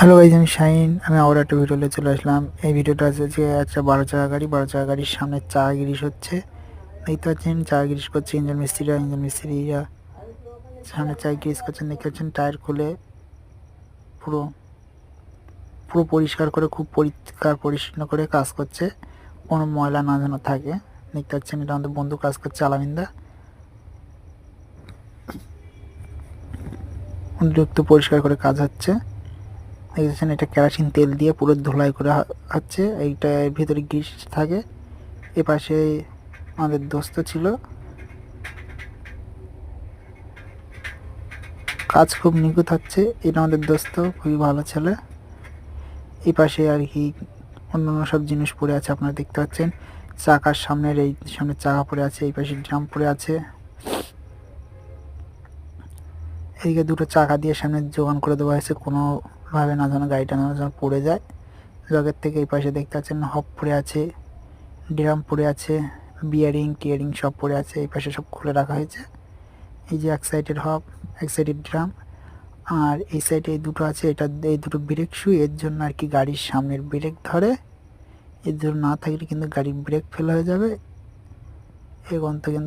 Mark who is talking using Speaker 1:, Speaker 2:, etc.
Speaker 1: Hello guys, আমি শাহিন। আমি আবার একটা ভিডিওতে চলে আসলাম। এই ভিডিওটা আছে যে একটা 12 চাকা গাড়ির সামনে চাকা গিরিশ হচ্ছে। দেখতে পাচ্ছেন চাকা গিরিশ করছে ইঞ্জিন মিস্ত্রিরা সামনে চাকা গিরিশ করছেন। দেখতে পাচ্ছেন টায়ার খুলে পুরো পুরো পরিষ্কার করে, খুব পরিষ্কার পরিচ্ছন্ন করে কাজ করছে, কোনো ময়লা না যেন থাকে। দেখতে পাচ্ছেন এটা আমাদের বন্ধু কাজ করছে, আলামিন্দা। অতিরিক্ত পরিষ্কার করে কাজ হচ্ছে। দেখছেন এটা কেরোসিন তেল দিয়ে পুরো ধুলাই করে হচ্ছে। এইটার ভিতরে গ্রিস থাকে। এপাশে আমাদের দোস্ত ছিল, কাজ খুব নিখুঁত হচ্ছে। এটা আমাদের দোস্ত, খুবই ভালো ছেলে। এই পাশে আর কি অন্যান্য সব জিনিস পড়ে আছে, আপনারা দেখতে পাচ্ছেন। চাকার সামনের এই সামনে চাকা পড়ে আছে, এই পাশে ড্রাম পড়ে আছে। এদিকে দুটো চাকা দিয়ে সামনে যোগান করে দেওয়া হয়েছে, কোনোভাবে না যেন গাড়িটা না যেন পড়ে যায়। জগের থেকে এই পাশে দেখতে পাচ্ছেন হব পড়ে আছে, ড্রাম পড়ে আছে, টিয়ারিং সব পড়ে আছে। এই পাশে সব খুলে রাখা হয়েছে। এই যে এক সাইডের হব, এক সাইডের ড্রাম, আর এই সাইডে এই দুটো আছে। এই দুটো ব্রেক শু, এর জন্য আর কি গাড়ির সামনের ব্রেক ধরে। এর জন্য না থাকলে কিন্তু গাড়ির ব্রেক ফেল হয়ে যাবে। এই গন্ত কিন্তু